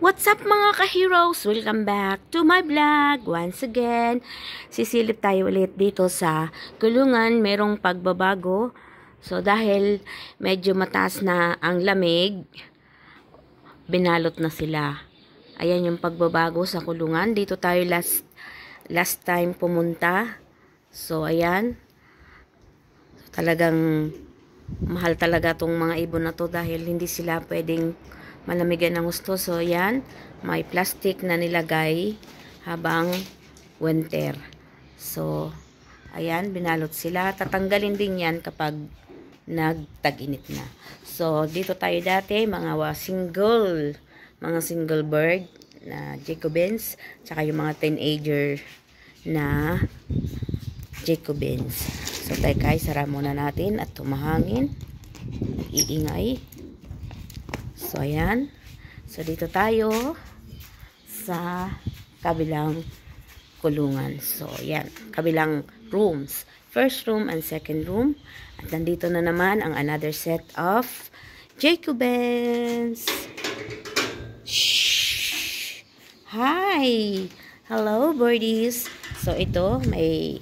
What's up mga ka-heroes? Welcome back to my vlog. Once again, sisilip tayo ulit dito sa kulungan. Merong pagbabago. So dahil medyo mataas na ang lamig, binalot na sila. Ayan yung pagbabago sa kulungan. Dito tayo last time pumunta. So ayan. Talagang mahal talaga tong mga ibon na to dahil hindi sila pwedeng malamigan ng gusto. So, yan. May plastic na nilagay habang winter. So, ayan. Binalot sila. Tatanggalin din yan kapag nagtag-init na. So, dito tayo dati. Mga single bird na Jacobins. Tsaka yung mga teenager na Jacobins. So, tayo sara muna natin at tumahangin. Nag-iingay. So, ayan. So, dito tayo sa kabilang kulungan. So, ayan. Kabilang rooms. First room and second room. At nandito na naman ang another set of Jacobins. Shhh! Hi! Hello, birdies! So, ito, may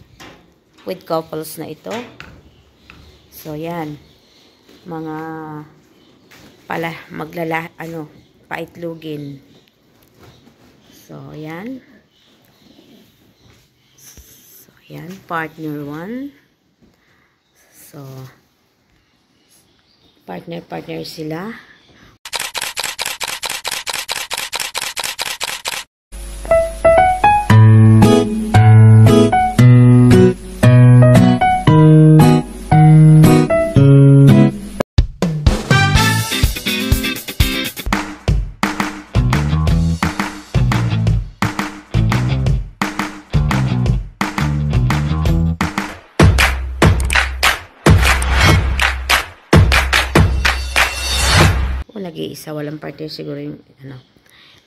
with couples na ito. So, ayan. Mga paitlugin. So, ayan. So, ayan. Partner 1. So, partner sila. Nag-iisa, walang partner siguro yung ano.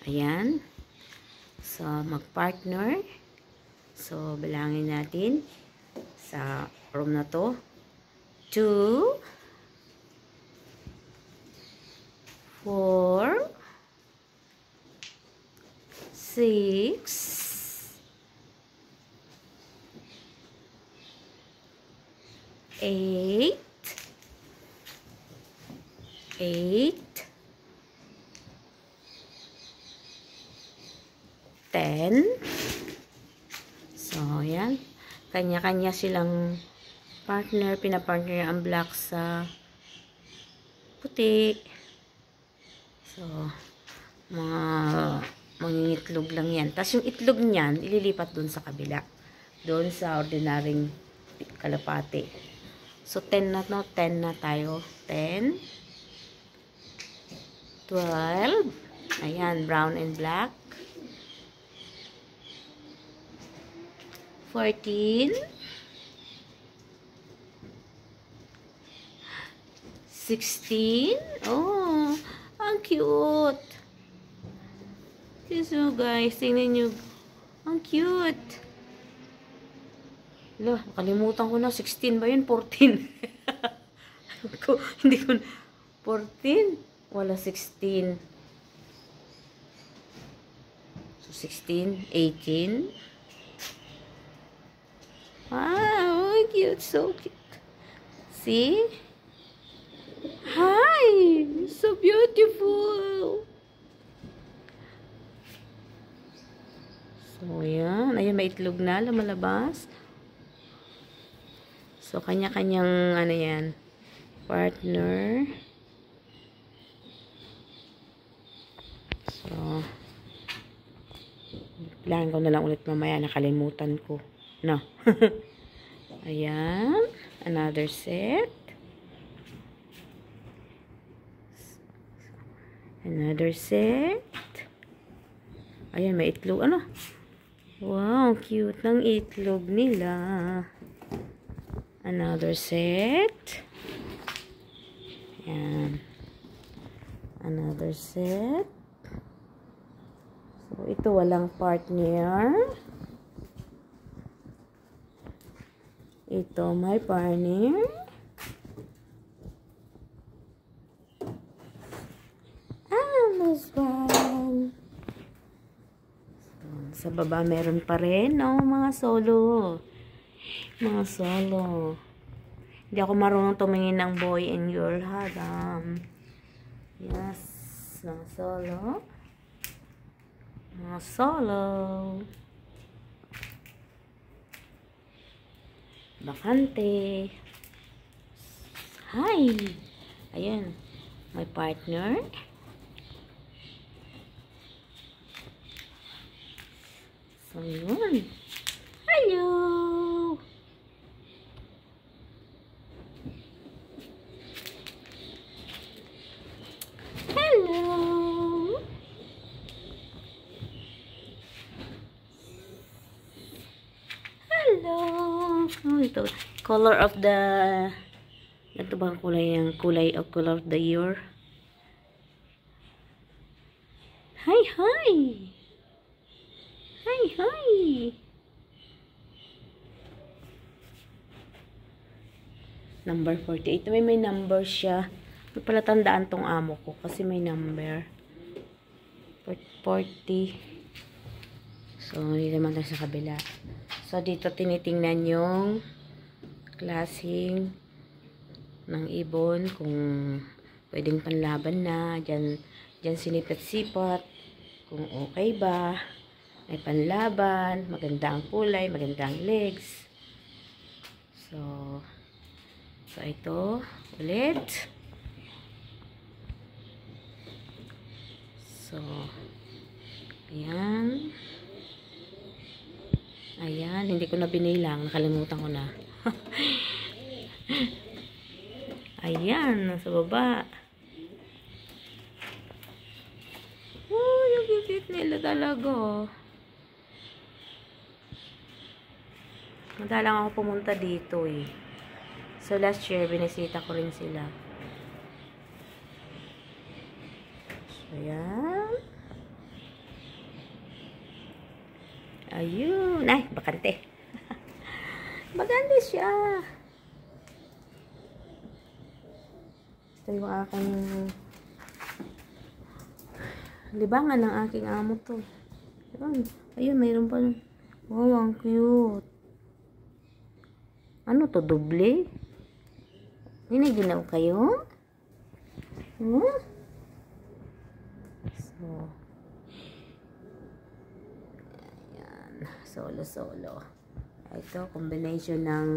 Ayan. So, mag-partner. So, bilangin natin sa room na to. 2 4 6 8 10. So, ayan. Kanya-kanya silang partner. Pinapartner ang black sa puti. So, mga mangingitlog lang yan. Tapos yung itlog niyan, ililipat dun sa kabila. Doon sa ordinaryong kalapate. So, 10 na, no? 10 na tayo. 10. 12. Ayan, brown and black. 14. 16. Oh, ang cute. So guys, tingnan nyo. Ang cute. Loh, nakalimutan ko na. 16 ba yun? 14. Hindi ko 14. Wala 16. So 16, 18. Wow, cute, so cute. See? Hi, so beautiful. So, yan. Ayun, may itlog na, lumalabas. So, kanya-kanyang, ano yan, partner. So, plan ko na lang ulit mamaya, nakalimutan ko. No. Ayan. Another set. Another set. Ayan, may itlog. Ano? Wow, cute ng itlog nila. Another set. Ayan. Another set. So, ito walang partner. Ito, may partner. Ah, this one. Sa baba meron pa rin, no, mga solo. Mga solo. Hindi ako marunong tumingin ng boy and girl, ha, Yes, mga solo. Mga solo. Bakante. Hi! Ayan. My partner. So, yun. Hello! Hello! Hello! Oh, ito. Color of the... Ito bang kulay yung color of the year? Hi, hi! Hi, hi! Number 48. May number siya. May pala tandaan tong amo ko kasi may number. 40. So, dito naman tayo sa kabila. So, dito tinitingnan yung klaseng ng ibon kung pwedeng panlaban na. Diyan sinipat-sipat kung okay ba. May panlaban. Maganda ang kulay. Maganda ang legs. So, ito, ulit. So, ayan. Ayan, hindi ko na binilang. Nakalimutan ko na. Ayan, nasa baba. Oh, yung cute nila talaga. Madalang ako pumunta dito eh. So, last year, binisita ko rin sila. So, ayan. Ayun. Ay, bakante. Bakante siya. Ito yung aking libangan ng aking amo to. Ayun. Ayun, mayroon pa. Wow, ang cute. Ano to, doble? Ginaginaw kayo? Hmm? So, ayan. Solo. Ito, combination ng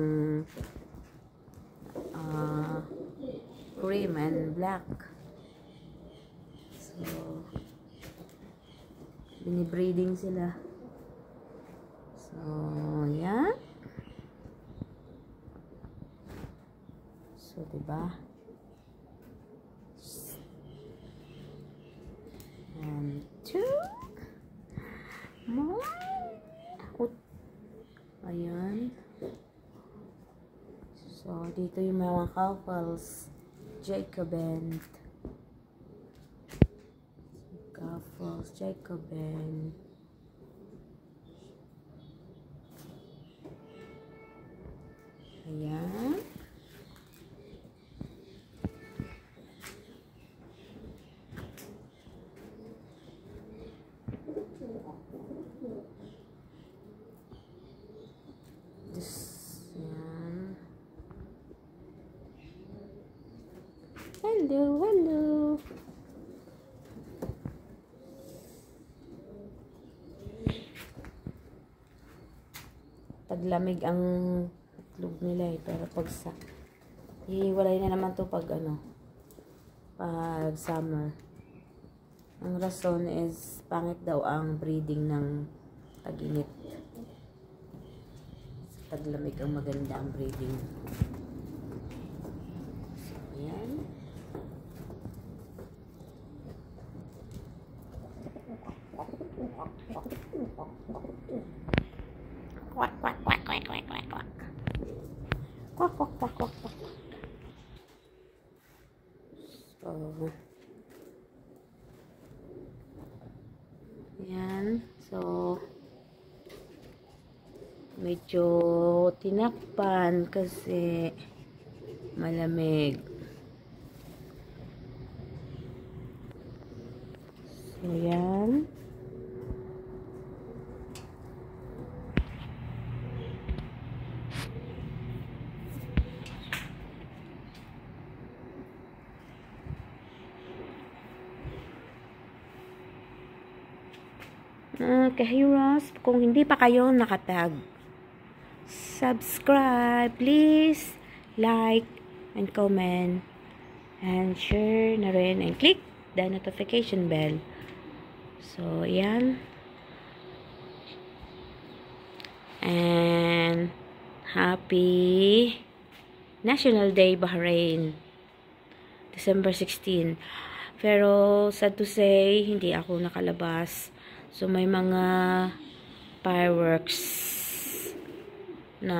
cream and black. So, binibreeding sila. So, ayan. So, diba? And 2 more. Ayan. So, dito yung mga couples. Jacoben. Couples. Jacoben. Ayan. Hello. Taglamig ang itlog nila eh, pero pag hiwalay na naman to pag pag summer. Ang rason is pangit daw ang breeding ng tag-init. Sa taglamig ang maganda ang breeding. So, ayan. Quack, quack, quack, quack, quack, quack, quack. Quack, quack, quack, quack, quack. So, ayan. So, medyo tinakpan kasi malamig. So, ayan. Kahiros, kung hindi pa kayo nakatag, subscribe, please, like, and comment, and share na rin, and click the notification bell. So, yan. And, happy National Day, Bahrain. December 16. Pero, sad to say, hindi ako nakalabas. So, may mga fireworks na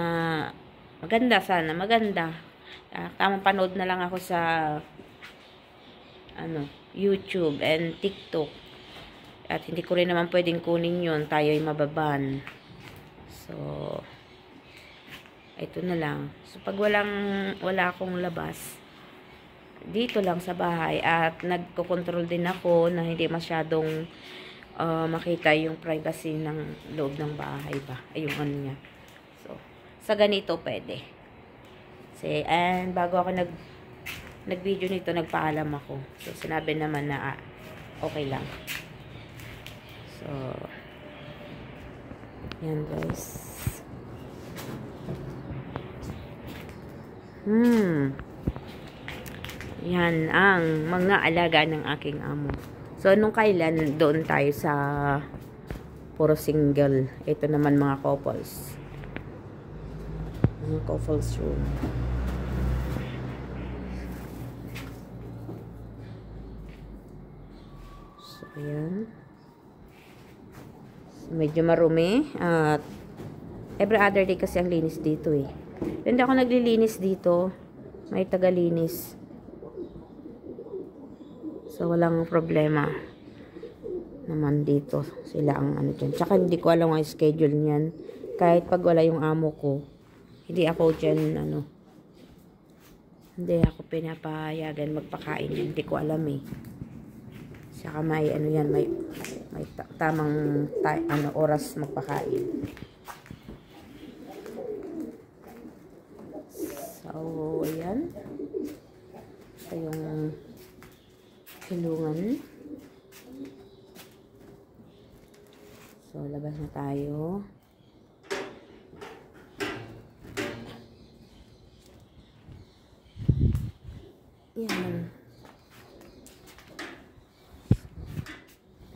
maganda sana. Maganda. Tamang panood na lang ako sa YouTube and TikTok. At hindi ko rin naman pwedeng kunin yun. Tayo'y mababan. So, ito na lang. So, pag wala akong labas, dito lang sa bahay. At nagko-control din ako na hindi masyadong makita yung privacy ng loob ng bahay ba. Ay, yung ano niya. So, sa ganito pwede. And bago ako nag-video nito, nagpaalam ako. So, sinabi naman na okay lang. So, yan guys. Yan ang mga alaga ng aking amo. So, nung kailan, doon tayo sa puro single. Ito naman mga couples. Mga couples room. So, ayan. So, medyo marumi. At every other day kasi ang linis dito eh. Hindi ako naglilinis dito. May tagalinis. So, walang problema naman dito. Sila ang ano dyan. Tsaka hindi ko alam ang schedule niyan. Kahit pag wala yung amo ko, hindi ako dyan, hindi ako pinapayagan magpakain. Hindi ko alam eh. Tsaka may, may tamang oras magpakain. So, ayan. Ito yung kulungan. So, labas na tayo. Yan.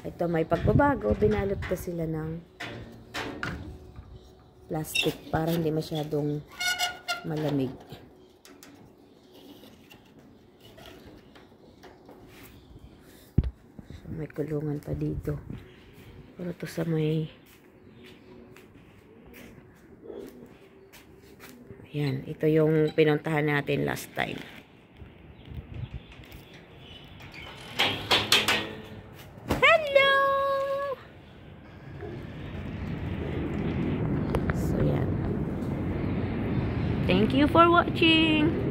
Ito may pagbabago. Binalot ko sila ng plastic para hindi masyadong malamig. May kulungan pa dito. Pero to sa may ayan, ito yung pinuntahan natin last time. Hello! So yan. Thank you for watching.